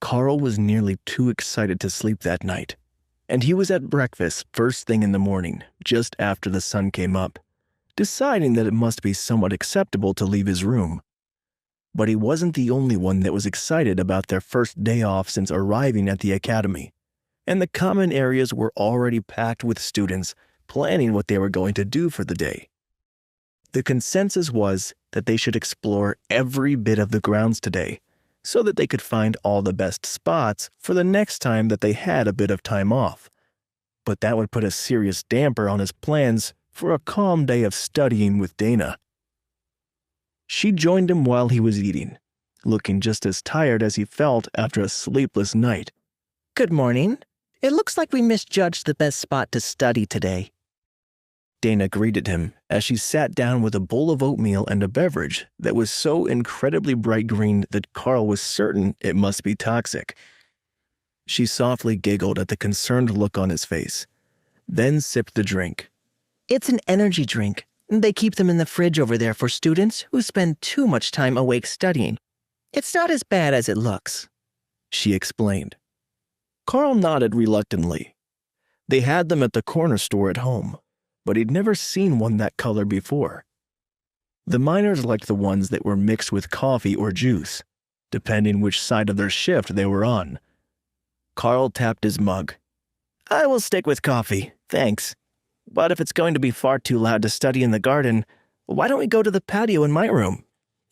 Karl was nearly too excited to sleep that night, and he was at breakfast first thing in the morning, just after the sun came up, deciding that it must be somewhat acceptable to leave his room. But he wasn't the only one that was excited about their first day off since arriving at the academy, and the common areas were already packed with students planning what they were going to do for the day. The consensus was that they should explore every bit of the grounds today, so that they could find all the best spots for the next time that they had a bit of time off. But that would put a serious damper on his plans for a calm day of studying with Dana. She joined him while he was eating, looking just as tired as he felt after a sleepless night. Good morning. It looks like we misjudged the best spot to study today. Dana greeted him as she sat down with a bowl of oatmeal and a beverage that was so incredibly bright green that Karl was certain it must be toxic. She softly giggled at the concerned look on his face, then sipped the drink. It's an energy drink. They keep them in the fridge over there for students who spend too much time awake studying. It's not as bad as it looks, she explained. Karl nodded reluctantly. They had them at the corner store at home, but he'd never seen one that color before. The miners liked the ones that were mixed with coffee or juice, depending which side of their shift they were on. Karl tapped his mug. I will stick with coffee, thanks. But if it's going to be far too loud to study in the garden, why don't we go to the patio in my room?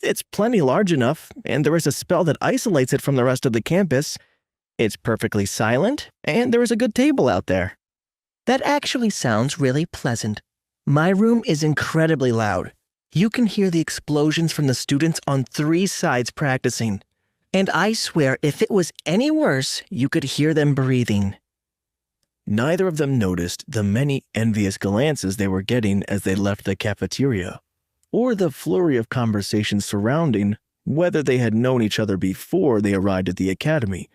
It's plenty large enough, and there is a spell that isolates it from the rest of the campus. It's perfectly silent, and there is a good table out there. That actually sounds really pleasant. My room is incredibly loud. You can hear the explosions from the students on 3 sides practicing. And I swear if it was any worse, you could hear them breathing. Neither of them noticed the many envious glances they were getting as they left the cafeteria, or the flurry of conversation surrounding whether they had known each other before they arrived at the academy,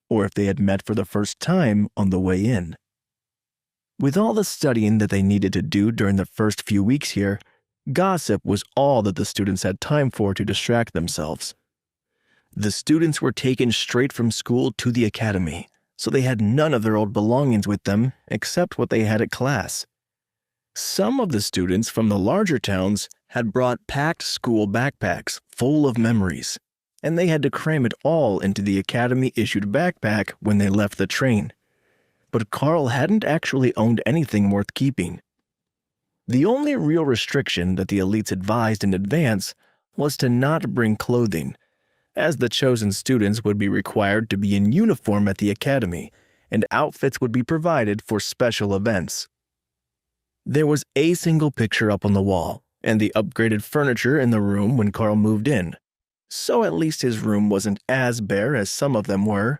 or if they had met for the first time on the way in. With all the studying that they needed to do during the first few weeks here, gossip was all that the students had time for to distract themselves. The students were taken straight from school to the academy, so they had none of their old belongings with them except what they had at class. Some of the students from the larger towns had brought packed school backpacks full of memories, and they had to cram it all into the academy-issued backpack when they left the train. But Karl hadn't actually owned anything worth keeping. The only real restriction that the elites advised in advance was to not bring clothing, as the chosen students would be required to be in uniform at the academy, and outfits would be provided for special events. There was a single picture up on the wall, and the upgraded furniture in the room when Karl moved in, so at least his room wasn't as bare as some of them were,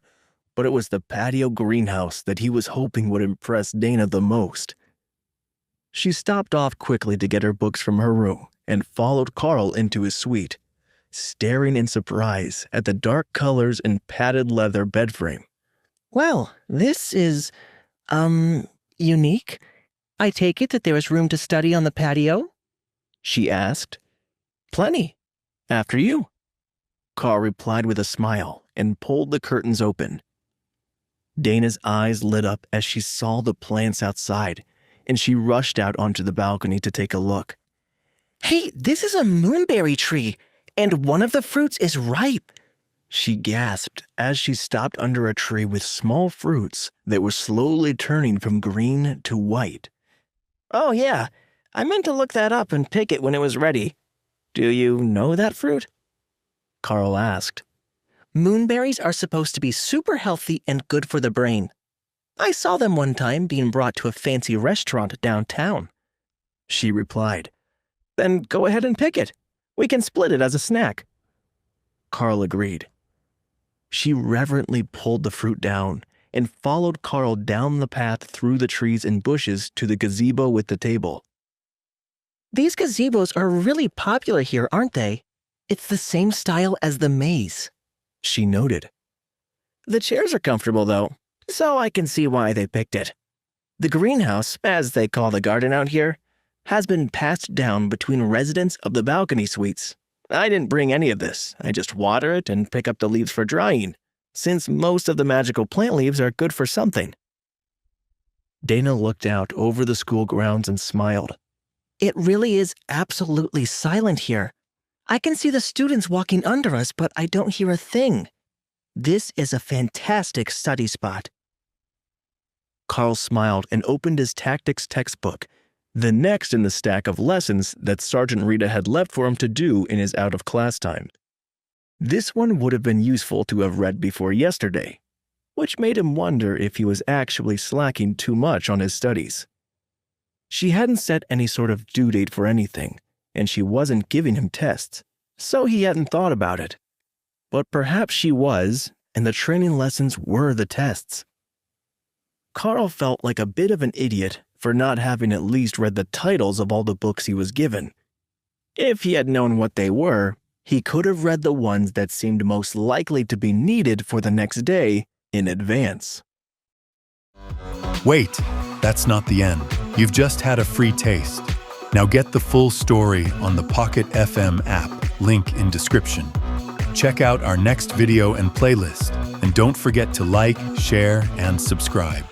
but it was the patio greenhouse that he was hoping would impress Dana the most. She stopped off quickly to get her books from her room and followed Karl into his suite, staring in surprise at the dark colors and padded leather bed frame. Well, this is, unique. I take it that there is room to study on the patio? She asked. Plenty. After you. Karl replied with a smile and pulled the curtains open. Dana's eyes lit up as she saw the plants outside, and she rushed out onto the balcony to take a look. Hey, this is a moonberry tree, and one of the fruits is ripe, she gasped as she stopped under a tree with small fruits that were slowly turning from green to white. Oh yeah, I meant to look that up and pick it when it was ready. Do you know that fruit? Karl asked. Moonberries are supposed to be super healthy and good for the brain. I saw them one time being brought to a fancy restaurant downtown, she replied. Then go ahead and pick it. We can split it as a snack. Karl agreed. She reverently pulled the fruit down and followed Karl down the path through the trees and bushes to the gazebo with the table. These gazebos are really popular here, aren't they? It's the same style as the maze, she noted. The chairs are comfortable, though, so I can see why they picked it. The greenhouse, as they call the garden out here, has been passed down between residents of the balcony suites. I didn't bring any of this. I just water it and pick up the leaves for drying. since most of the magical plant leaves are good for something. Dana looked out over the school grounds and smiled. It really is absolutely silent here. I can see the students walking under us, but I don't hear a thing. This is a fantastic study spot. Karl smiled and opened his tactics textbook, the next in the stack of lessons that Sergeant Rita had left for him to do in his out-of-class time. This one would have been useful to have read before yesterday, which made him wonder if he was actually slacking too much on his studies. She hadn't set any sort of due date for anything, and she wasn't giving him tests, so he hadn't thought about it. But perhaps she was, and the training lessons were the tests. Karl felt like a bit of an idiot for not having at least read the titles of all the books he was given. If he had known what they were, he could have read the ones that seemed most likely to be needed for the next day in advance. Wait, that's not the end. You've just had a free taste. Now get the full story on the Pocket FM app, link in description. Check out our next video and playlist, and don't forget to like, share, and subscribe.